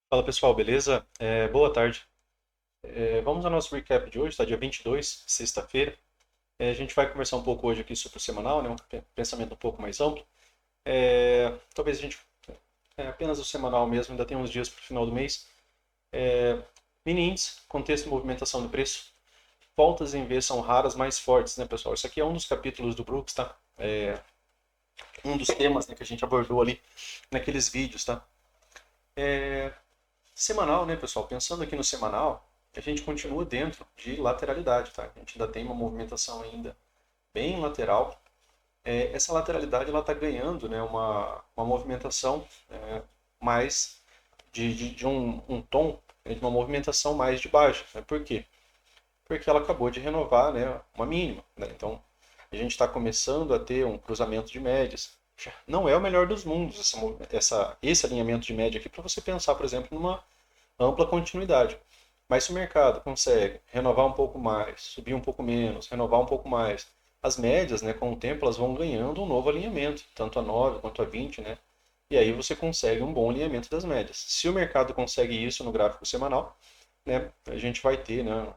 Fala pessoal, beleza? Boa tarde. Vamos ao nosso recap de hoje, tá? Dia 22, sexta-feira. A gente vai conversar um pouco hoje aqui sobre o semanal, né? Pensamento um pouco mais amplo. Talvez a gente, apenas o semanal mesmo, ainda tem uns dias para o final do mês. É, Mini índice, contexto e movimentação do preço. Voltas em V são raras, mais fortes, né, pessoal? Isso aqui é um dos capítulos do Brooks, tá? Um dos temas, né, que a gente abordou ali naqueles vídeos, tá? Semanal, né, pessoal? Pensando aqui no semanal, a gente continua dentro de lateralidade, tá? A gente ainda tem uma movimentação ainda bem lateral. Essa lateralidade ela está ganhando, né, uma movimentação mais de um tom, né, de uma movimentação mais de baixa. Né? Por quê? Porque ela acabou de renovar, né, uma mínima. Né? Então, a gente está começando a ter um cruzamento de médias. Não é o melhor dos mundos esse alinhamento de média aqui para você pensar, por exemplo, numa ampla continuidade. Mas se o mercado consegue renovar um pouco mais, subir um pouco menos, renovar um pouco mais, as médias, né, com o tempo, elas vão ganhando um novo alinhamento, tanto a 9 quanto a 20, né? E aí você consegue um bom alinhamento das médias. Se o mercado consegue isso no gráfico semanal, né, a gente vai ter, né,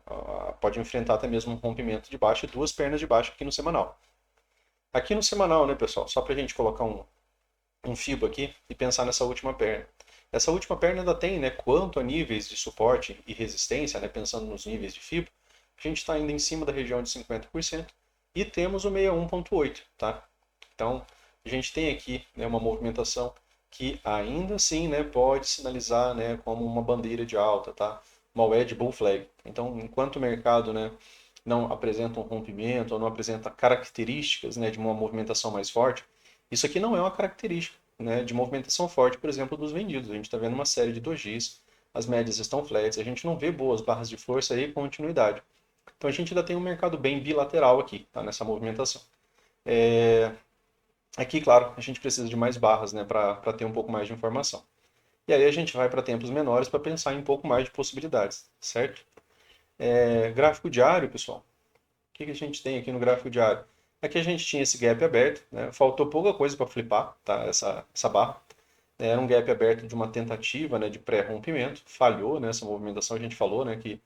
pode enfrentar até mesmo um rompimento de baixo e duas pernas de baixo aqui no semanal. Aqui no semanal, né, pessoal, só para a gente colocar um FIBO aqui e pensar nessa última perna. Essa última perna ainda tem, né, quanto a níveis de suporte e resistência, né, pensando nos níveis de FIBO, a gente está ainda em cima da região de 50% e temos o 61,8, tá? Então, a gente tem aqui, né, uma movimentação que ainda assim, né, pode sinalizar, né, como uma bandeira de alta, tá? Uma wedge bull flag. Então, enquanto o mercado, né, não apresenta um rompimento ou não apresenta características, né, de uma movimentação mais forte, isso aqui não é uma característica, né, de movimentação forte, por exemplo, dos vendidos. A gente está vendo uma série de dojis, as médias estão flats, a gente não vê boas barras de força e continuidade. Então a gente ainda tem um mercado bem bilateral aqui, tá, nessa movimentação. Aqui, claro, a gente precisa de mais barras, né, para ter um pouco mais de informação. E aí a gente vai para tempos menores para pensar em um pouco mais de possibilidades, certo? Gráfico diário, pessoal. O que a gente tem aqui no gráfico diário? Aqui a gente tinha esse gap aberto, né? Faltou pouca coisa para flipar, tá? Essa barra. Era um gap aberto de uma tentativa, né, de pré-rompimento, falhou nessa movimentação, a gente falou, né, que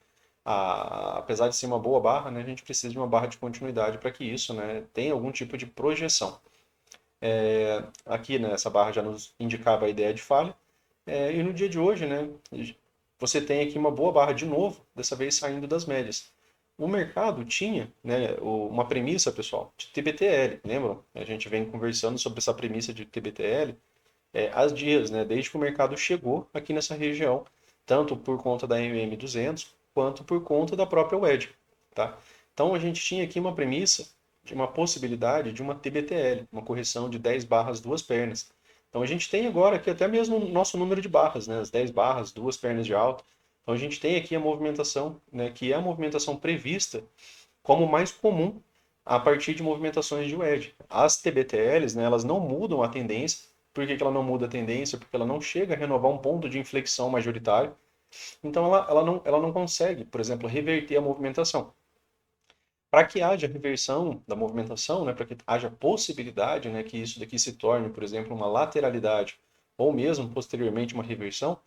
apesar de ser uma boa barra, né, a gente precisa de uma barra de continuidade para que isso, né, tenha algum tipo de projeção. Aqui, né, essa barra já nos indicava a ideia de falha, e no dia de hoje, né, você tem aqui uma boa barra de novo, dessa vez saindo das médias. O mercado tinha, né, uma premissa, pessoal, de TBTL, lembram? A gente vem conversando sobre essa premissa de TBTL há dias, né, desde que o mercado chegou aqui nessa região, tanto por conta da MM200 quanto por conta da própria WED. Tá? Então a gente tinha aqui uma premissa de uma possibilidade de uma TBTL, uma correção de 10 barras, duas pernas. Então a gente tem agora aqui até mesmo o nosso número de barras, né, as 10 barras, duas pernas de alta. Então a gente tem aqui a movimentação, né, que é a movimentação prevista como mais comum a partir de movimentações de wedge. As TBTLs, né, elas não mudam a tendência. Por que ela não muda a tendência? Porque ela não chega a renovar um ponto de inflexão majoritário. Então ela não consegue, por exemplo, reverter a movimentação. Para que haja reversão da movimentação, né, para que haja possibilidade, né, que isso daqui se torne, por exemplo, uma lateralidade ou mesmo posteriormente uma reversão,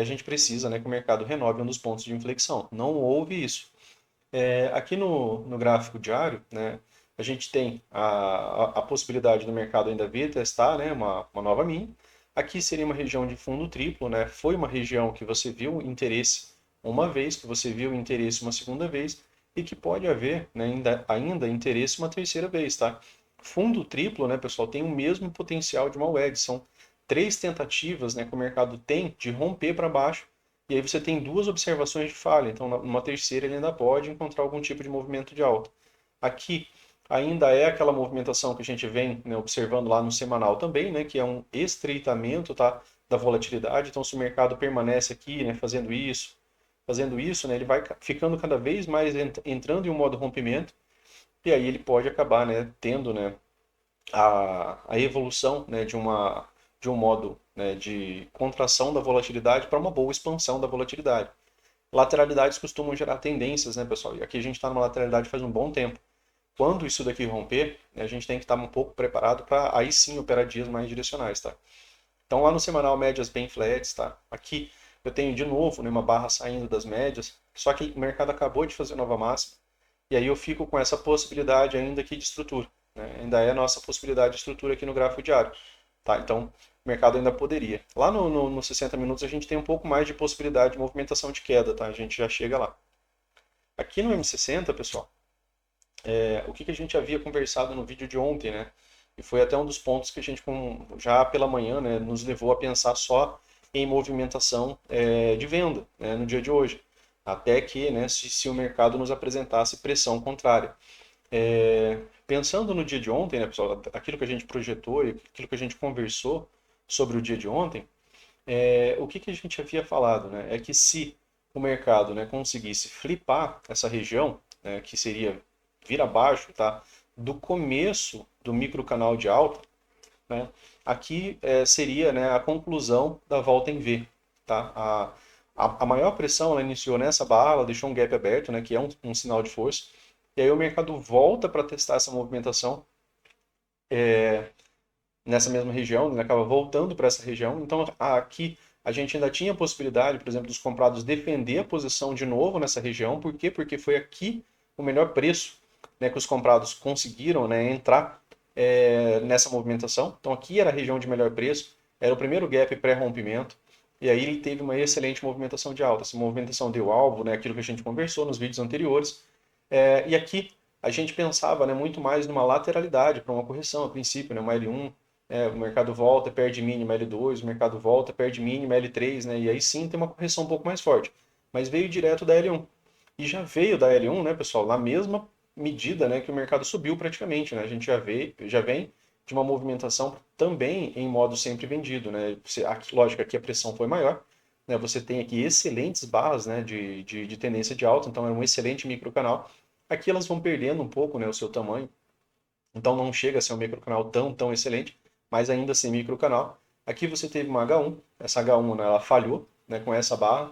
a gente precisa, né, que o mercado renove um dos pontos de inflexão. Não houve isso. Aqui no gráfico diário, né, a gente tem a possibilidade do mercado ainda vir testar, né, uma nova mínima. Aqui seria uma região de fundo triplo, né? Foi uma região que você viu interesse uma vez, que você viu interesse uma segunda vez e que pode haver, né, ainda interesse uma terceira vez, tá? Fundo triplo, né, pessoal, tem o mesmo potencial de uma wedge. São três tentativas, né, que o mercado tem de romper para baixo e aí você tem duas observações de falha, então numa terceira ele ainda pode encontrar algum tipo de movimento de alta. Aqui ainda é aquela movimentação que a gente vem, né, observando lá no semanal também, né, que é um estreitamento, tá, da volatilidade. Então se o mercado permanece aqui, né, fazendo isso, né, ele vai ficando cada vez mais entrando em um modo rompimento e aí ele pode acabar, né, tendo, né, a evolução, né, de um modo, né, de contração da volatilidade para uma boa expansão da volatilidade. Lateralidades costumam gerar tendências, né, pessoal? E aqui a gente está numa lateralidade faz um bom tempo. Quando isso daqui romper, né, a gente tem que estar um pouco preparado para aí sim operar dias mais direcionais, tá? Então lá no semanal médias bem flats, tá? Aqui eu tenho de novo, né, uma barra saindo das médias, só que o mercado acabou de fazer nova máxima, e aí eu fico com essa possibilidade ainda aqui de estrutura, né? Ainda é a nossa possibilidade de estrutura aqui no gráfico diário. Tá? Então, o mercado ainda poderia. Lá no 60 minutos a gente tem um pouco mais de possibilidade de movimentação de queda, tá? A gente já chega lá. Aqui no M60, pessoal, o que a gente havia conversado no vídeo de ontem, né? E foi até um dos pontos que a gente, já pela manhã, né, nos levou a pensar só em movimentação de venda, né, no dia de hoje. Até que, né, se o mercado nos apresentasse pressão contrária. Pensando no dia de ontem, né, pessoal, aquilo que a gente projetou e aquilo que a gente conversou sobre o dia de ontem, o que a gente havia falado, né, é que se o mercado, né, conseguisse flipar essa região, né, que seria vir abaixo, tá, do começo do microcanal de alta, né, aqui seria, né, a conclusão da volta em V. Tá? A maior pressão ela iniciou nessa barra, ela deixou um gap aberto, né, que é um sinal de força, e aí o mercado volta para testar essa movimentação nessa mesma região, ele acaba voltando para essa região. Então aqui a gente ainda tinha a possibilidade, por exemplo, dos comprados defender a posição de novo nessa região. Por quê? Porque foi aqui o melhor preço, né, que os comprados conseguiram, né, entrar nessa movimentação. Então aqui era a região de melhor preço, era o primeiro gap pré-rompimento. E aí ele teve uma excelente movimentação de alta. Essa movimentação deu alvo, né, aquilo que a gente conversou nos vídeos anteriores. E aqui a gente pensava, né, muito mais numa lateralidade para uma correção, a princípio, né, uma L1, o mercado volta, perde mínima L2, o mercado volta, perde mínima L3, né, e aí sim tem uma correção um pouco mais forte. Mas veio direto da L1. E já veio da L1, né, pessoal, na mesma medida, né, que o mercado subiu praticamente, né, a gente já vem de uma movimentação também em modo sempre vendido, né, aqui, lógico, aqui a pressão foi maior, né, você tem aqui excelentes barras, né, de tendência de alta, então é um excelente microcanal. Aqui elas vão perdendo um pouco, né, o seu tamanho, então não chega a ser um microcanal tão excelente, mas ainda assim microcanal. Aqui você teve uma H1, essa H1 né, ela falhou, né, com essa barra,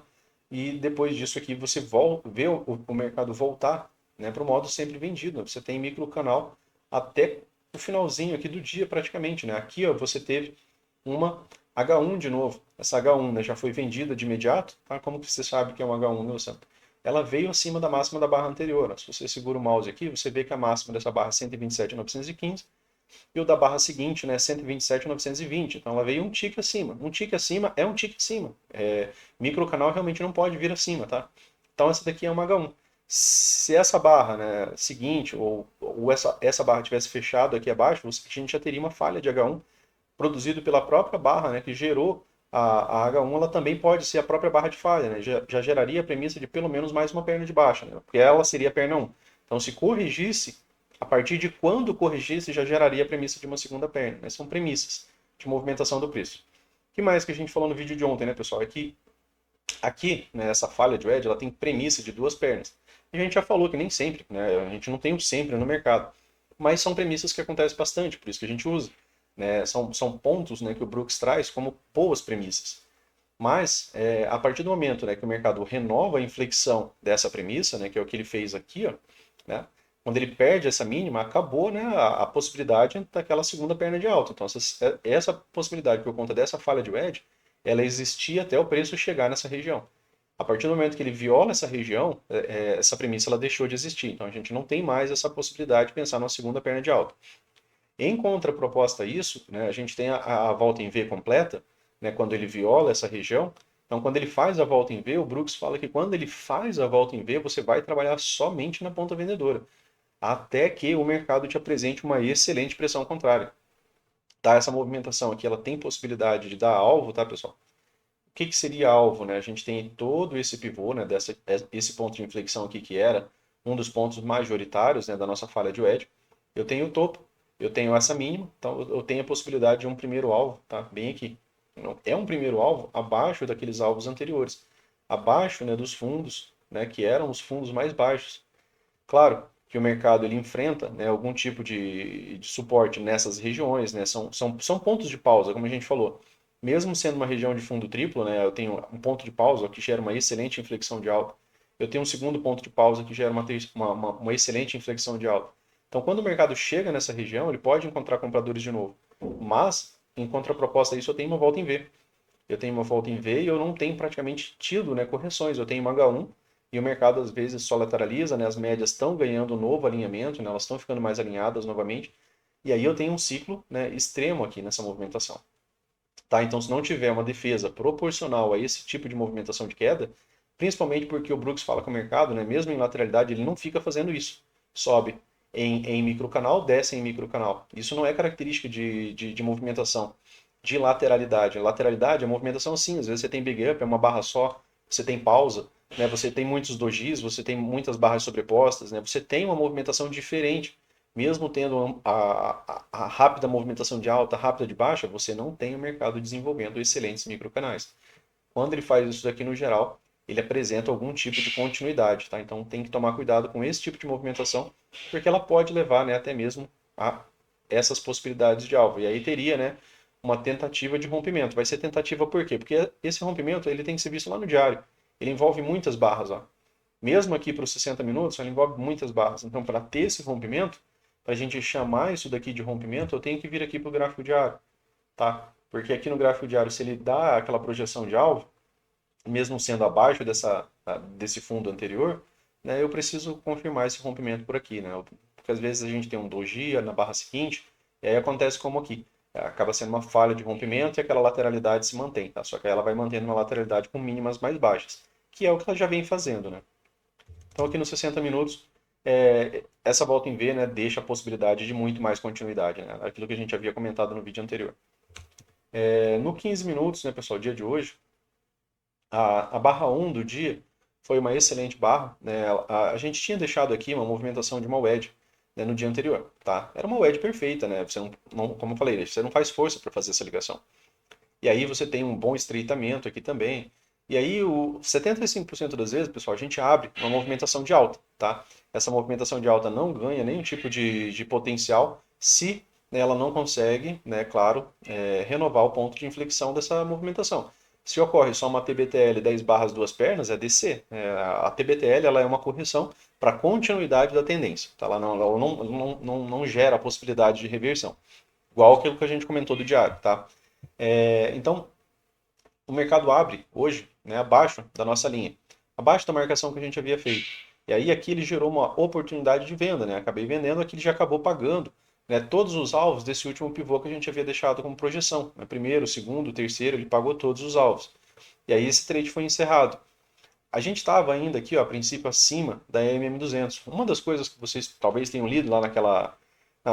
e depois disso aqui você vê o mercado voltar, né, para o modo sempre vendido. Você tem microcanal até o finalzinho aqui do dia praticamente. Né? Aqui ó, você teve uma H1 de novo. Essa H1 né, já foi vendida de imediato. Tá? Como que você sabe que é uma H1, meu santo? Ela veio acima da máxima da barra anterior. Se você segura o mouse aqui, você vê que a máxima dessa barra é 127.915 e o da barra seguinte, né, 127.920. Então ela veio um tique acima. Um tique acima é um tique acima. Microcanal realmente não pode vir acima, tá? Então essa daqui é uma H1. Se essa barra, né, seguinte, ou essa barra tivesse fechado aqui abaixo, a gente já teria uma falha de H1 produzido pela própria barra, né, que gerou a H1, ela também pode ser a própria barra de falha, né, já geraria a premissa de pelo menos mais uma perna de baixa, né, porque ela seria a perna 1. Então, se corrigisse, a partir de quando corrigisse, já geraria a premissa de uma segunda perna. Né, são premissas de movimentação do preço. O que mais que a gente falou no vídeo de ontem, né, pessoal? É que aqui, né, essa falha de wedge, ela tem premissa de duas pernas. E a gente já falou que nem sempre, né, a gente não tem o sempre no mercado, mas são premissas que acontecem bastante, por isso que a gente usa. Né, são pontos né, que o Brooks traz como boas premissas. Mas, a partir do momento né, que o mercado renova a inflexão dessa premissa, né, que é o que ele fez aqui, ó, né, quando ele perde essa mínima, acabou né, a possibilidade daquela segunda perna de alta. Então, essa possibilidade por conta dessa falha de wedge, ela existia até o preço chegar nessa região. A partir do momento que ele viola essa região, essa premissa ela deixou de existir. Então, a gente não tem mais essa possibilidade de pensar numa segunda perna de alta. Em contraproposta a isso, né, a gente tem a volta em V completa, né, quando ele viola essa região. Então, quando ele faz a volta em V, o Brooks fala que quando ele faz a volta em V, você vai trabalhar somente na ponta vendedora, até que o mercado te apresente uma excelente pressão contrária. Tá? Essa movimentação aqui ela tem possibilidade de dar alvo, tá, pessoal? O que seria alvo? Né? A gente tem todo esse pivô, né, esse ponto de inflexão aqui que era um dos pontos majoritários né, da nossa falha de wedge. Eu tenho o topo, eu tenho essa mínima, então eu tenho a possibilidade de um primeiro alvo, tá? Bem aqui. É um primeiro alvo abaixo daqueles alvos anteriores, abaixo né, dos fundos, né, que eram os fundos mais baixos. Claro que o mercado ele enfrenta né, algum tipo de suporte nessas regiões, né, são pontos de pausa, como a gente falou. Mesmo sendo uma região de fundo triplo, né, eu tenho um ponto de pausa que gera uma excelente inflexão de alta. Eu tenho um segundo ponto de pausa que gera uma excelente inflexão de alta. Então, quando o mercado chega nessa região, ele pode encontrar compradores de novo. Mas, em contraproposta a isso, eu tenho uma volta em V. eu tenho uma volta em V e eu não tenho praticamente tido, né, correções. Eu tenho uma H1 e o mercado às vezes só lateraliza, né, as médias estão ganhando um novo alinhamento, né, elas estão ficando mais alinhadas novamente. E aí eu tenho um ciclo, né, extremo aqui nessa movimentação. Tá? Então, se não tiver uma defesa proporcional a esse tipo de movimentação de queda, principalmente porque o Brooks fala com o mercado, né, mesmo em lateralidade, ele não fica fazendo isso. Sobe em microcanal, desce em microcanal. Isso não é característica de movimentação de lateralidade. Lateralidade é movimentação sim, às vezes você tem big up, é uma barra só, você tem pausa, né, você tem muitos dojis, você tem muitas barras sobrepostas, né, você tem uma movimentação diferente. Mesmo tendo a rápida movimentação de alta, rápida de baixa, você não tem o mercado desenvolvendo excelentes microcanais. Quando ele faz isso daqui no geral, ele apresenta algum tipo de continuidade, tá? Então tem que tomar cuidado com esse tipo de movimentação, porque ela pode levar, né, até mesmo a essas possibilidades de alvo. E aí teria, né, uma tentativa de rompimento. Vai ser tentativa por quê? Porque esse rompimento ele tem que ser visto lá no diário. Ele envolve muitas barras, ó. Mesmo aqui para os 60 minutos, ele envolve muitas barras. Então, para ter esse rompimento, para a gente chamar isso daqui de rompimento, eu tenho que vir aqui para o gráfico diário, tá? Porque aqui no gráfico diário, se ele dá aquela projeção de alvo, mesmo sendo abaixo desse fundo anterior, né, eu preciso confirmar esse rompimento por aqui, né? Porque às vezes a gente tem um doji na barra seguinte, e aí acontece como aqui. Acaba sendo uma falha de rompimento e aquela lateralidade se mantém, tá? Só que aí ela vai mantendo uma lateralidade com mínimas mais baixas, que é o que ela já vem fazendo, né? Então aqui nos 60 minutos, essa volta em V, né, deixa a possibilidade de muito mais continuidade, né? Aquilo que a gente havia comentado no vídeo anterior. No 15 minutos, né, pessoal, dia de hoje, a barra 1 do dia foi uma excelente barra, né? A gente tinha deixado aqui uma movimentação de uma wedge, né, no dia anterior, tá? Era uma wedge perfeita, né? Você não, como eu falei, você não faz força para fazer essa ligação. E aí você tem um bom estreitamento aqui também. E aí, 75% das vezes, pessoal, a gente abre uma movimentação de alta, tá? Essa movimentação de alta não ganha nenhum tipo de potencial se, né, ela não consegue, né, claro, renovar o ponto de inflexão dessa movimentação. Se ocorre só uma TBTL 10 barras duas pernas, é descer. A TBTL ela é uma correção para continuidade da tendência. Tá? Ela não gera a possibilidade de reversão. Igual aquilo que a gente comentou do diário. Tá? Então, o mercado abre hoje, né, abaixo da nossa linha, abaixo da marcação que a gente havia feito. E aí aqui ele gerou uma oportunidade de venda, né? Acabei vendendo, aqui ele já acabou pagando, né, todos os alvos desse último pivô que a gente havia deixado como projeção. Né? Primeiro, segundo, terceiro, ele pagou todos os alvos. E aí esse trade foi encerrado. A gente estava ainda aqui, ó, a princípio, acima da MM200. Uma das coisas que vocês talvez tenham lido lá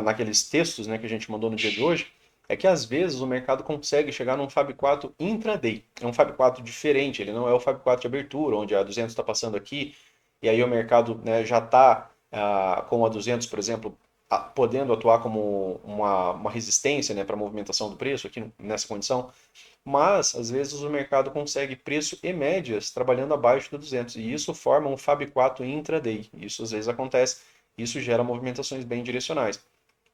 naqueles textos, né, que a gente mandou no dia de hoje, é que às vezes o mercado consegue chegar num Fab 4 intraday. É um Fab 4 diferente, ele não é o Fab 4 de abertura, onde a 200 está passando aqui, e aí o mercado, né, já está com a 200, por exemplo, podendo atuar como uma resistência, né, para a movimentação do preço aqui nessa condição. Mas, às vezes, o mercado consegue preço e médias trabalhando abaixo do 200. E isso forma um Fab 4 intraday. Isso às vezes acontece. Isso gera movimentações bem direcionais.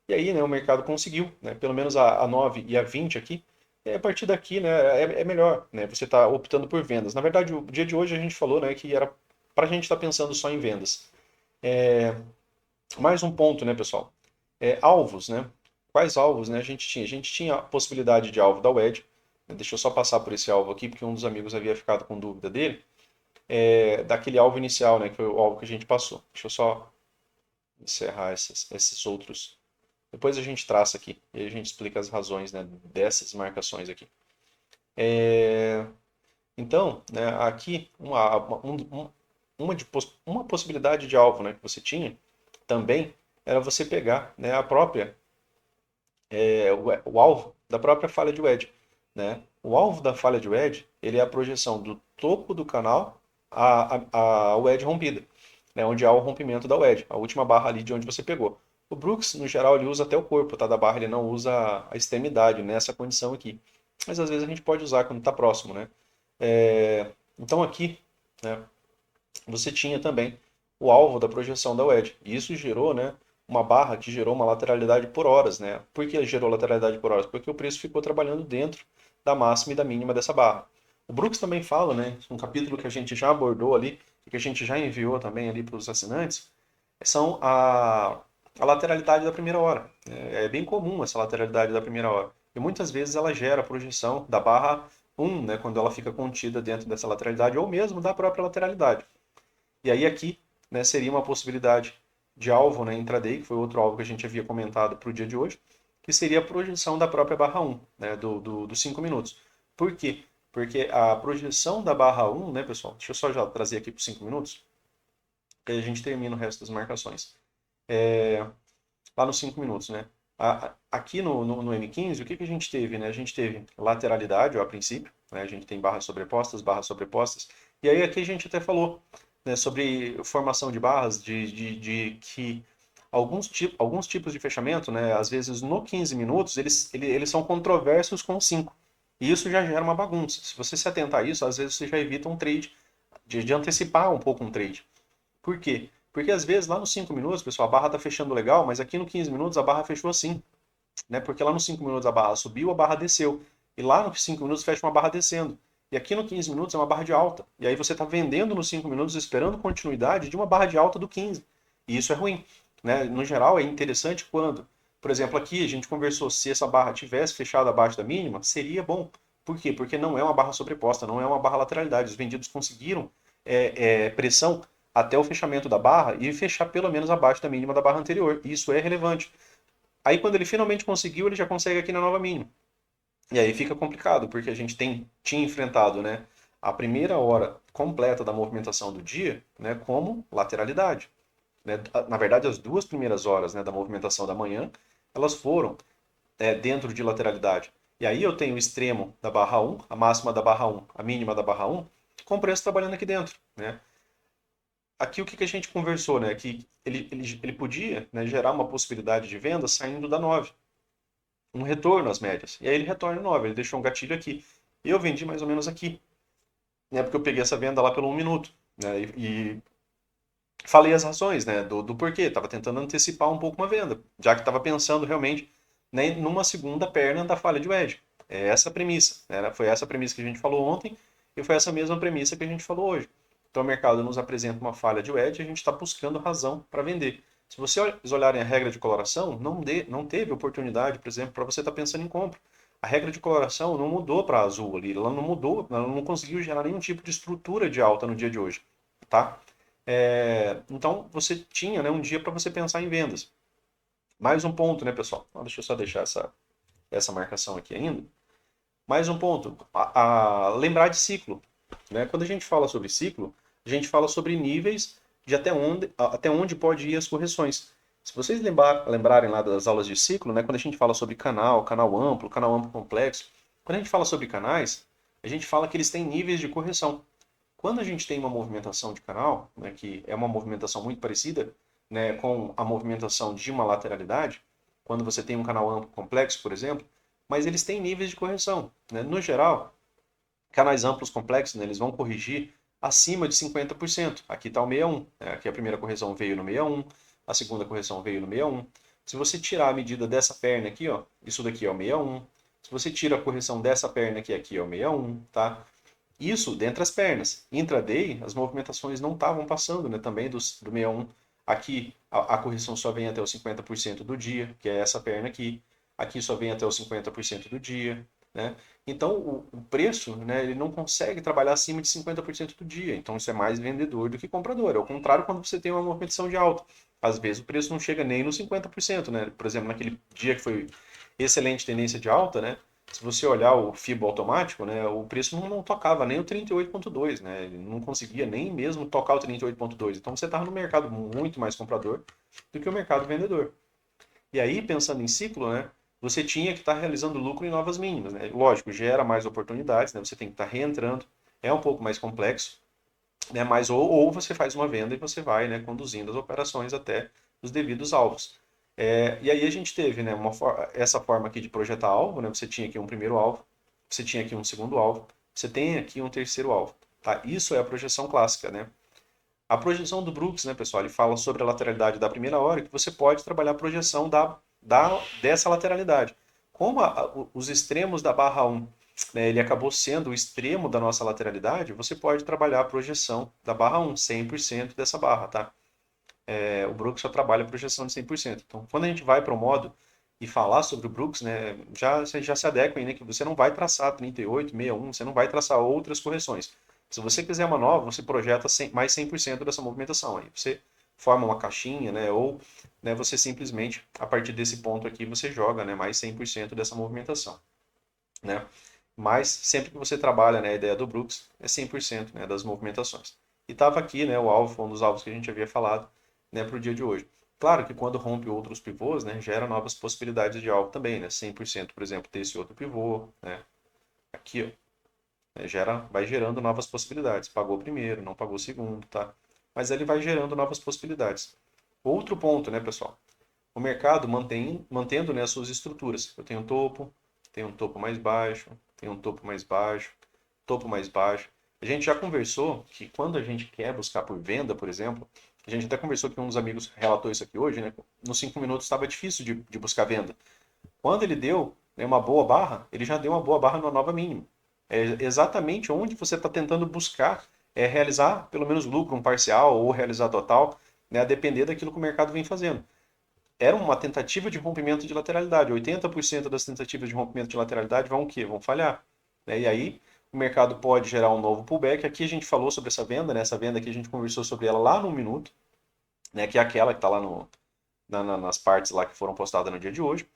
E aí, né, o mercado conseguiu, né, pelo menos a 9 e a 20 aqui. E a partir daqui, né, é melhor, né, você está optando por vendas. Na verdade, o dia de hoje a gente falou, né, que era para a gente estar pensando só em vendas. Mais um ponto, né, pessoal? Alvos, né? Quais alvos, né, a gente tinha? A gente tinha a possibilidade de alvo da WED. Deixa eu só passar por esse alvo aqui, porque um dos amigos havia ficado com dúvida dele. Daquele alvo inicial, né, que foi o alvo que a gente passou. Deixa eu só encerrar esses outros. Depois a gente traça aqui e a gente explica as razões, né, dessas marcações aqui. Então, né, aqui uma possibilidade de alvo, né, que você tinha também era você pegar, né, o alvo da própria falha de wedge, né? O alvo da falha de wedge, ele é a projeção do topo do canal à wedge rompida, né? Onde há o rompimento da wedge, a última barra ali de onde você pegou. O Brooks, no geral, ele usa até o corpo, tá, da barra, ele não usa a extremidade nessa condição aqui. Mas às vezes a gente pode usar quando está próximo, né? Então aqui, né, você tinha também o alvo da projeção da wedge. E isso gerou, né, uma barra que gerou uma lateralidade por horas. Né? Por que gerou lateralidade por horas? Porque o preço ficou trabalhando dentro da máxima e da mínima dessa barra. O Brooks também fala, né, um capítulo que a gente já abordou ali, e que a gente já enviou também ali para os assinantes, são a lateralidade da primeira hora. É bem comum essa lateralidade da primeira hora. E muitas vezes ela gera a projeção da barra 1, né, quando ela fica contida dentro dessa lateralidade, ou mesmo da própria lateralidade. E aí aqui, né, seria uma possibilidade de alvo, né, intraday, que foi outro alvo que a gente havia comentado para o dia de hoje, que seria a projeção da própria barra 1, né, dos 5 minutos. Por quê? Porque a projeção da barra 1, né, pessoal, deixa eu só já trazer aqui para os 5 minutos, que aí a gente termina o resto das marcações. Lá nos 5 minutos, né? Aqui no M15, o que a gente teve, né? A gente teve lateralidade, ó, a princípio, né? A gente tem barras sobrepostas, e aí aqui a gente até falou, né, sobre formação de barras, de que alguns tipos de fechamento, né, às vezes no 15 minutos, eles são controversos com 5. E isso já gera uma bagunça. Se você se atentar a isso, às vezes você já evita um trade, de antecipar um pouco um trade. Por quê? Porque às vezes lá nos 5 minutos, pessoal, a barra está fechando legal, mas aqui no 15 minutos a barra fechou assim, né? Porque lá nos 5 minutos a barra subiu, a barra desceu. E lá nos 5 minutos fecha uma barra descendo. E aqui no 15 minutos é uma barra de alta. E aí você está vendendo nos 5 minutos esperando continuidade de uma barra de alta do 15. E isso é ruim, né? No geral é interessante quando, por exemplo, aqui a gente conversou, se essa barra tivesse fechado abaixo da mínima, seria bom. Por quê? Porque não é uma barra sobreposta, não é uma barra lateralidade. Os vendidos conseguiram pressão até o fechamento da barra e fechar pelo menos abaixo da mínima da barra anterior. Isso é relevante. Aí quando ele finalmente conseguiu, ele já consegue aqui na nova mínima. E aí fica complicado, porque a gente tinha enfrentado, né, a primeira hora completa da movimentação do dia, né, como lateralidade, né? Na verdade, as duas primeiras horas, né, da movimentação da manhã, elas foram dentro de lateralidade. E aí eu tenho o extremo da barra 1, a máxima da barra 1, a mínima da barra 1, com o preço trabalhando aqui dentro, né? Aqui o que a gente conversou, né? Que ele podia, né, gerar uma possibilidade de venda saindo da 9, um retorno às médias. E aí ele retorna 9, ele deixou um gatilho aqui. Eu vendi mais ou menos aqui, né? Porque eu peguei essa venda lá pelo 1 minuto, né? E falei as razões, né? Do porquê. Estava tentando antecipar um pouco uma venda, já que estava pensando realmente, né, numa segunda perna da falha de wedge. É essa a premissa, né? Foi essa a premissa que a gente falou ontem e foi essa mesma premissa que a gente falou hoje. Então o mercado nos apresenta uma falha de wedge e a gente está buscando razão para vender. Se vocês olharem a regra de coloração, não teve oportunidade, por exemplo, para você estar pensando em compra. A regra de coloração não mudou para azul ali, ela não mudou, ela não conseguiu gerar nenhum tipo de estrutura de alta no dia de hoje, tá? Então você tinha, né, um dia para você pensar em vendas. Mais um ponto, né, pessoal? Deixa eu só deixar essa marcação aqui ainda. Mais um ponto, lembrar de ciclo, né? Quando a gente fala sobre ciclo, a gente fala sobre níveis de até onde pode ir as correções. Se vocês lembrarem lá das aulas de ciclo, né, quando a gente fala sobre canal amplo, canal amplo complexo, quando a gente fala sobre canais, a gente fala que eles têm níveis de correção. Quando a gente tem uma movimentação de canal, né, que é uma movimentação muito parecida, né, com a movimentação de uma lateralidade, quando você tem um canal amplo complexo, por exemplo, mas eles têm níveis de correção, né? No geral, canais amplos complexos, né, eles vão corrigir acima de 50%. Aqui está o 61, né? Aqui a primeira correção veio no 61, a segunda correção veio no 61. Se você tirar a medida dessa perna aqui, ó, isso daqui é o 61. Se você tira a correção dessa perna aqui é o 61, tá? Isso dentre as pernas. Intraday, as movimentações não estavam passando, né, também do 61. Aqui a correção só vem até os 50% do dia, que é essa perna aqui. Aqui só vem até os 50% do dia, né? Então o preço, né, ele não consegue trabalhar acima de 50% do dia. Então isso é mais vendedor do que comprador. É o contrário quando você tem uma movimentação de alta. Às vezes o preço não chega nem nos 50%, né? Por exemplo, naquele dia que foi excelente tendência de alta, né? Se você olhar o FIBO automático, né, o preço não tocava nem o 38,2, né, ele não conseguia nem mesmo tocar o 38,2. Então você estava no mercado muito mais comprador do que o mercado vendedor. E aí, pensando em ciclo, né, você tinha que estar realizando lucro em novas mínimas. Né? Lógico, gera mais oportunidades, né, você tem que estar reentrando, é um pouco mais complexo, né, mas ou você faz uma venda e você vai, né, conduzindo as operações até os devidos alvos. E aí a gente teve, né, essa forma aqui de projetar alvo, né? Você tinha aqui um primeiro alvo, você tinha aqui um segundo alvo, você tem aqui um terceiro alvo. Tá? Isso é a projeção clássica, né? A projeção do Brooks, né, pessoal, ele fala sobre a lateralidade da primeira hora, que você pode trabalhar a projeção dessa lateralidade. Como os extremos da barra 1, né, ele acabou sendo o extremo da nossa lateralidade, você pode trabalhar a projeção da barra 1, 100% dessa barra, tá? O Brooks só trabalha a projeção de 100%. Então, quando a gente vai para o modo e falar sobre o Brooks, né, você já se adequa aí, né, que você não vai traçar 38, 61, você não vai traçar outras correções. Se você quiser uma nova, você projeta mais 100% dessa movimentação. Aí você forma uma caixinha, né, ou né, você simplesmente, a partir desse ponto aqui, você joga, né, mais 100% dessa movimentação, né? Mas sempre que você trabalha, né, a ideia do Brooks é 100%, né, das movimentações. E estava aqui, né, o alvo, um dos alvos que a gente havia falado, né, para o dia de hoje. Claro que quando rompe outros pivôs, né, gera novas possibilidades de alvo também, né, 100%, por exemplo, ter esse outro pivô, né, aqui, ó, né, vai gerando novas possibilidades. Pagou o primeiro, não pagou o segundo, tá? Mas ele vai gerando novas possibilidades. Outro ponto, né, pessoal? O mercado mantendo, né, as suas estruturas. Eu tenho um topo mais baixo, tenho um topo mais baixo, topo mais baixo. A gente já conversou que quando a gente quer buscar por venda, por exemplo, a gente até conversou que um dos amigos relatou isso aqui hoje, né? Nos 5 minutos estava difícil de buscar venda. Quando ele deu, né, uma boa barra, ele já deu uma boa barra numa nova mínima. É exatamente onde você está tentando buscar realizar pelo menos lucro, um parcial ou realizar total, né, a depender daquilo que o mercado vem fazendo. Era uma tentativa de rompimento de lateralidade. 80% das tentativas de rompimento de lateralidade vão o quê? Vão falhar. Né? E aí o mercado pode gerar um novo pullback. Aqui a gente falou sobre essa venda, né? Essa venda aqui a gente conversou sobre ela lá no minuto, né? Que é aquela que está lá nas partes lá que foram postadas no dia de hoje.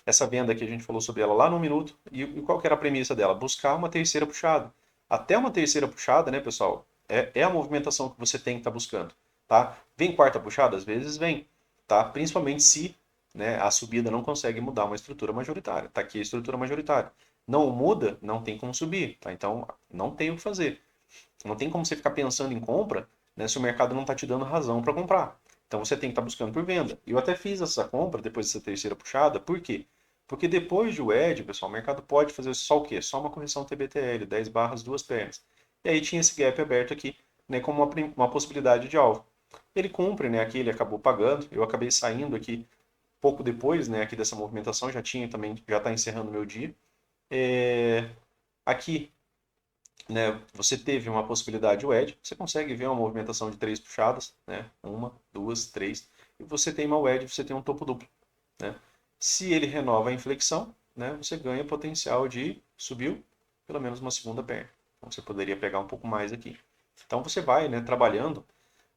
Essa venda aqui a gente falou sobre ela lá no minuto. E qual que era a premissa dela? Buscar uma terceira puxada. Até uma terceira puxada, né, pessoal? É a movimentação que você tem que estar buscando. Tá? Vem quarta puxada? Às vezes vem. Tá? Principalmente se, né, a subida não consegue mudar uma estrutura majoritária. Tá aqui a estrutura majoritária. Não muda, não tem como subir. Tá? Então, não tem o que fazer. Não tem como você ficar pensando em compra, né, se o mercado não está te dando razão para comprar. Então você tem que estar buscando por venda. Eu até fiz essa compra depois dessa terceira puxada, por quê? Porque depois do ED, pessoal, o mercado pode fazer só o quê? Só uma correção TBTL, 10 barras, duas pernas. E aí tinha esse gap aberto aqui, né, como uma possibilidade de alvo. Ele cumpre, né, aqui ele acabou pagando, eu acabei saindo aqui pouco depois, né, aqui dessa movimentação, já tinha também, já está encerrando o meu dia. Aqui, né, você teve uma possibilidade wedge, você consegue ver uma movimentação de três puxadas, né, uma, duas, três, e você tem uma wedge, você tem um topo duplo, né. Se ele renova a inflexão, né, você ganha potencial de subiu pelo menos uma segunda perna. Então você poderia pegar um pouco mais aqui. Então você vai, né, trabalhando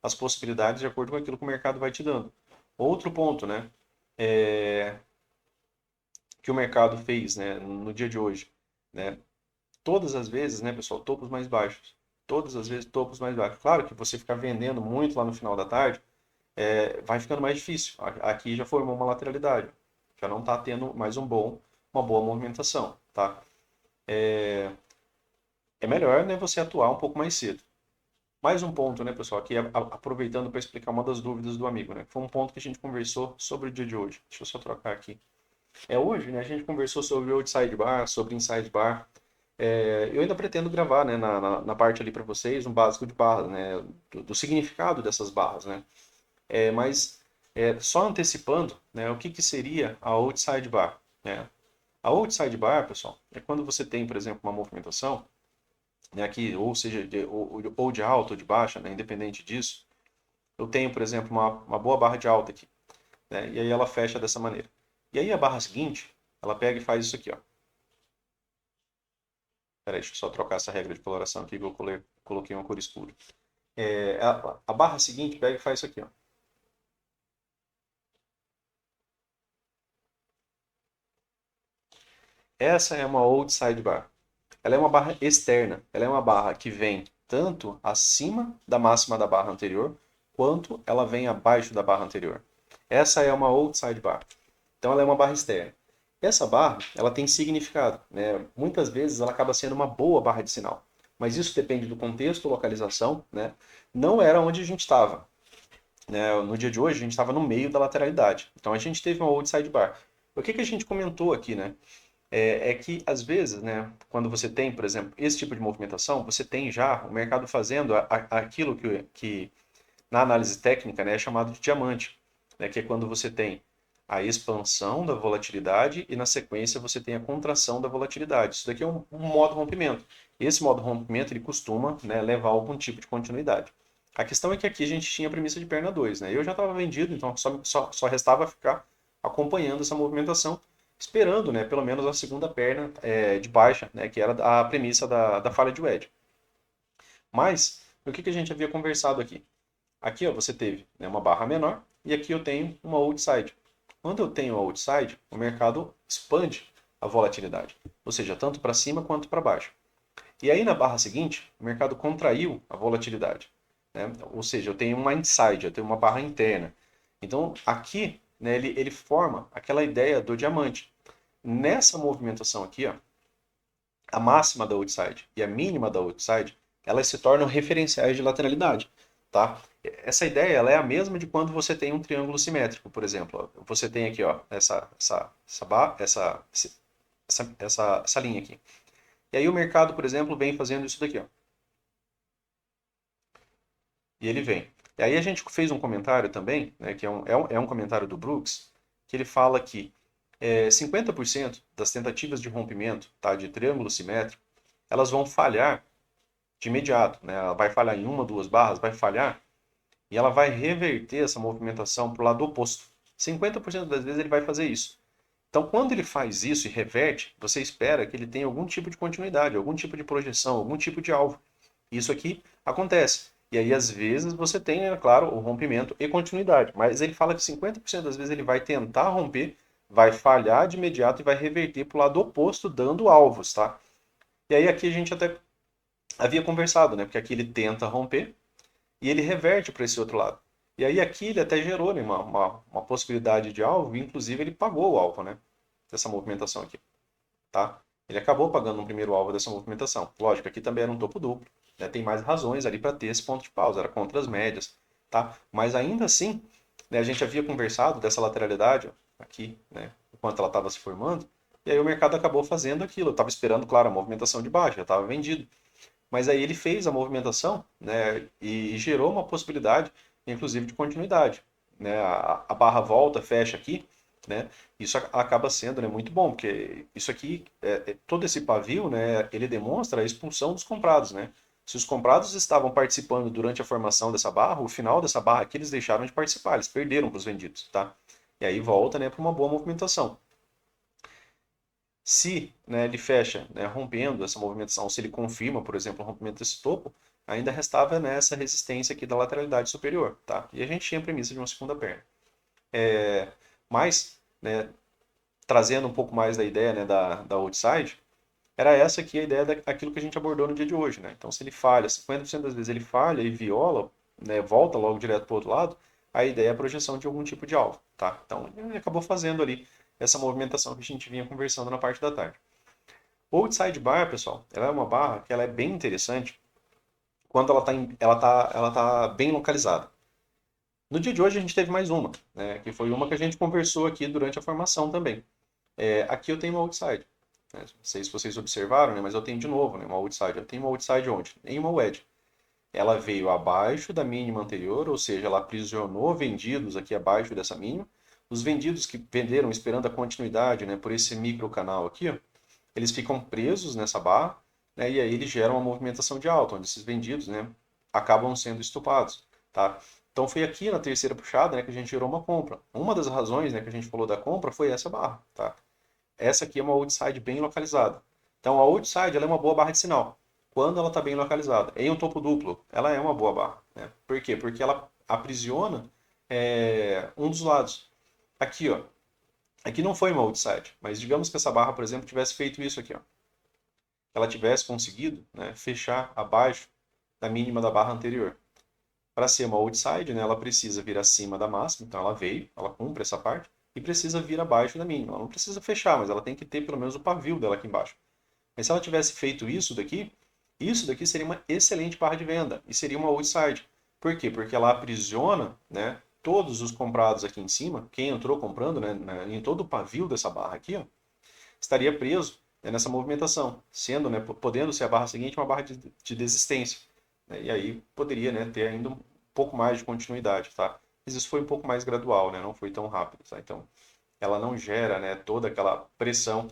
as possibilidades de acordo com aquilo que o mercado vai te dando. Outro ponto, né, que o mercado fez, né, no dia de hoje, né, todas as vezes, né, pessoal, topos mais baixos. Todas as vezes, topos mais baixos. Claro que você ficar vendendo muito lá no final da tarde, vai ficando mais difícil. Aqui já formou uma lateralidade. Já não está tendo mais uma boa movimentação, tá? É melhor, né, você atuar um pouco mais cedo. Mais um ponto, né, pessoal, aqui aproveitando para explicar uma das dúvidas do amigo, né? Foi um ponto que a gente conversou sobre o dia de hoje. Deixa eu só trocar aqui. Hoje, né, a gente conversou sobre outside bar, sobre inside bar. Eu ainda pretendo gravar, né, na parte ali para vocês um básico de barras, né, do significado dessas barras, né. Mas só antecipando, né, o que, que seria a outside bar, né. A outside bar, pessoal, é quando você tem, por exemplo, uma movimentação, né, aqui, ou seja, ou de alta ou de baixa, né, independente disso, eu tenho, por exemplo, uma boa barra de alta aqui, né, e aí ela fecha dessa maneira. E aí a barra seguinte, ela pega e faz isso aqui, ó. Peraí, deixa eu só trocar essa regra de coloração aqui que eu coloquei uma cor escura. A barra seguinte pega e faz isso aqui, ó. Essa é uma outside bar. Ela é uma barra externa. Ela é uma barra que vem tanto acima da máxima da barra anterior, quanto ela vem abaixo da barra anterior. Essa é uma outside bar. Então ela é uma barra externa. Essa barra, ela tem significado, né? Muitas vezes ela acaba sendo uma boa barra de sinal. Mas isso depende do contexto, localização, né? Não era onde a gente estava, né? No dia de hoje a gente estava no meio da lateralidade. Então a gente teve uma outside bar. O que a gente comentou aqui, né? Que às vezes, né, quando você tem, por exemplo, esse tipo de movimentação, você tem já o mercado fazendo aquilo que na análise técnica, né, é chamado de diamante, né, que é quando você tem a expansão da volatilidade e na sequência você tem a contração da volatilidade. Isso daqui é um modo rompimento. Esse modo rompimento ele costuma, né, levar a algum tipo de continuidade. A questão é que aqui a gente tinha a premissa de perna 2, né? Eu já estava vendido, então só restava ficar acompanhando essa movimentação, esperando, né, pelo menos a segunda perna de baixa, né, que era a premissa da falha de Wedge. Mas, o que a gente havia conversado aqui? Aqui ó, você teve, né, uma barra menor e aqui eu tenho uma outside. Quando eu tenho a outside, o mercado expande a volatilidade, ou seja, tanto para cima quanto para baixo. E aí na barra seguinte, o mercado contraiu a volatilidade, né? Ou seja, eu tenho uma inside, eu tenho uma barra interna. Então aqui, né, ele forma aquela ideia do diamante. Nessa movimentação aqui, ó, a máxima da outside e a mínima da outside, elas se tornam referenciais de lateralidade, tá? Essa ideia ela é a mesma de quando você tem um triângulo simétrico, por exemplo. Ó. Você tem aqui, ó, essa linha aqui. E aí o mercado, por exemplo, vem fazendo isso daqui, ó. E ele vem. E aí a gente fez um comentário também, né, que é um comentário do Brooks, que ele fala que 50% das tentativas de rompimento, tá, de triângulo simétrico, elas vão falhar de imediato, né? Ela vai falhar em uma, duas barras, vai falhar, e ela vai reverter essa movimentação para o lado oposto. 50% das vezes ele vai fazer isso. Então, quando ele faz isso e reverte, você espera que ele tenha algum tipo de continuidade, algum tipo de projeção, algum tipo de alvo. Isso aqui acontece. E aí, às vezes, você tem, é claro, o rompimento e continuidade. Mas ele fala que 50% das vezes ele vai tentar romper, vai falhar de imediato e vai reverter para o lado oposto, dando alvos, tá? E aí, aqui a gente até havia conversado, né? Porque aqui ele tenta romper e ele reverte para esse outro lado. E aí, aqui ele até gerou, né, uma possibilidade de alvo, e inclusive ele pagou o alvo, né? Dessa movimentação aqui, tá? Ele acabou pagando um primeiro alvo dessa movimentação. Lógico, aqui também era um topo duplo, né? Tem mais razões ali para ter esse ponto de pausa, era contra as médias, tá? Mas ainda assim, né, a gente havia conversado dessa lateralidade ó, aqui, né? Enquanto ela estava se formando, e aí o mercado acabou fazendo aquilo. Eu estava esperando, claro, a movimentação de baixa, já estava vendido. Mas aí ele fez a movimentação, né, e gerou uma possibilidade, inclusive, de continuidade. Né? A barra volta, fecha aqui, né? Isso acaba sendo, né, muito bom, porque isso aqui, todo esse pavio, né, ele demonstra a expulsão dos comprados. Né? Se os comprados estavam participando durante a formação dessa barra, o final dessa barra aqui eles deixaram de participar, eles perderam para os vendidos. Tá? E aí volta, né, para uma boa movimentação. Se, né, ele fecha, né, rompendo essa movimentação, se ele confirma, por exemplo, o rompimento desse topo, ainda restava, né, essa resistência aqui da lateralidade superior, tá? E a gente tinha a premissa de uma segunda perna. Mas, né, trazendo um pouco mais da ideia, né, da outside, era essa aqui a ideia daquilo que a gente abordou no dia de hoje, né? Então, se ele falha, 50% das vezes ele falha e viola, né, volta logo direto para o outro lado, a ideia é a projeção de algum tipo de alvo, tá? Então, ele acabou fazendo ali essa movimentação que a gente vinha conversando na parte da tarde. Outside bar, pessoal, ela é uma barra que ela é bem interessante quando ela tá bem localizada. No dia de hoje a gente teve mais uma, né, que foi uma que a gente conversou aqui durante a formação também. Aqui eu tenho uma outside. Né, não sei se vocês observaram, né, mas eu tenho de novo né, uma outside. Eu tenho uma outside onde? Em uma wedge. Ela veio abaixo da mínima anterior, ou seja, ela aprisionou vendidos aqui abaixo dessa mínima. Os vendidos que venderam esperando a continuidade né, por esse micro canal aqui, ó, eles ficam presos nessa barra, né, e aí eles geram uma movimentação de alta, onde esses vendidos né, acabam sendo estupados. Tá? Então foi aqui na terceira puxada né, que a gente gerou uma compra. Uma das razões né, que a gente falou da compra foi essa barra. Tá? Essa aqui é uma outside bem localizada. Então a outside ela é uma boa barra de sinal. Quando ela está bem localizada. Em um topo duplo, ela é uma boa barra. Né? Por quê? Porque ela aprisiona um dos lados. Aqui, ó, aqui não foi uma outside, mas digamos que essa barra, por exemplo, tivesse feito isso aqui, ó. Ela tivesse conseguido né, fechar abaixo da mínima da barra anterior. Para ser uma outside, né, ela precisa vir acima da máxima, então ela veio, ela cumpre essa parte, e precisa vir abaixo da mínima. Ela não precisa fechar, mas ela tem que ter pelo menos o pavio dela aqui embaixo. Mas se ela tivesse feito isso daqui seria uma excelente barra de venda, e seria uma outside. Por quê? Porque ela aprisiona né, todos os comprados aqui em cima, quem entrou comprando né, em todo o pavio dessa barra aqui, ó, estaria preso né, nessa movimentação, sendo, né, podendo ser a barra seguinte uma barra de desistência. Né, e aí poderia né, ter ainda um pouco mais de continuidade, tá? Mas isso foi um pouco mais gradual, né, não foi tão rápido, tá? Então, ela não gera né, toda aquela pressão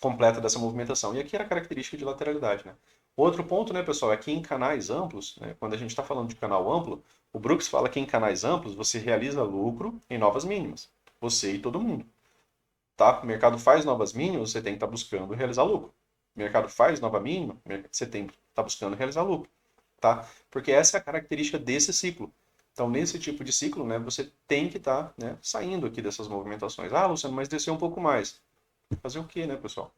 completa dessa movimentação. E aqui era a característica de lateralidade, né? Outro ponto, né, pessoal, é que em canais amplos, né, quando a gente está falando de canal amplo, o Brooks fala que em canais amplos você realiza lucro em novas mínimas. Você e todo mundo. Tá? O mercado faz novas mínimas, você tem que estar buscando realizar lucro. O mercado faz nova mínima, você tem que estar buscando realizar lucro. Tá? Porque essa é a característica desse ciclo. Então, nesse tipo de ciclo, né, você tem que estar, né, saindo aqui dessas movimentações. Ah, Luciano, mas desceu um pouco mais. Fazer o quê, né, pessoal?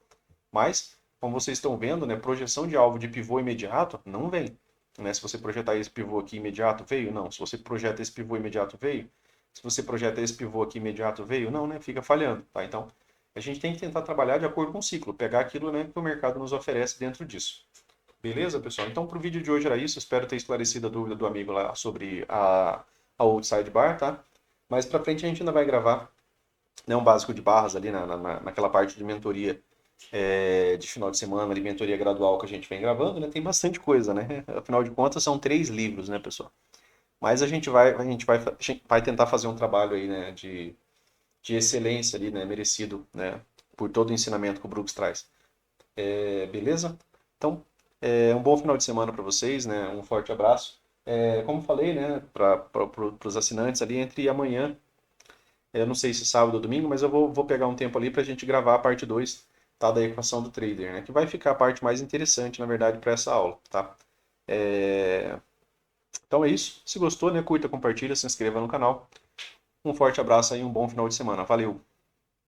Mas, como vocês estão vendo, né, projeção de alvo de pivô imediato não vem. Né? Se você projetar esse pivô aqui imediato, veio? Não. Se você projeta esse pivô imediato, veio? Se você projeta esse pivô aqui imediato, veio? Não, né? Fica falhando. Tá? Então, a gente tem que tentar trabalhar de acordo com o ciclo, pegar aquilo, né, que o mercado nos oferece dentro disso. Beleza, pessoal? Então, para o vídeo de hoje era isso. Espero ter esclarecido a dúvida do amigo lá sobre a Old Sidebar, tá? Mais para frente a gente ainda vai gravar, né, um básico de barras ali naquela parte de mentoria de final de semana, ali, mentoria gradual que a gente vem gravando, né? Tem bastante coisa, né? Afinal de contas, são 3 livros, né, pessoal? Mas a gente vai tentar fazer um trabalho aí, né, de excelência ali, né, merecido, né, por todo o ensinamento que o Brooks traz. Beleza? Então, um bom final de semana para vocês, né? Um forte abraço. Como falei, né, para os assinantes ali, entre amanhã, eu não sei se sábado ou domingo, mas eu vou pegar um tempo ali para a gente gravar a parte 2, tá, da equação do trader, né? Que vai ficar a parte mais interessante, na verdade, para essa aula, tá? É, Então é isso. Se gostou, né, curta, compartilha, se inscreva no canal. Um forte abraço aí, um bom final de semana. Valeu!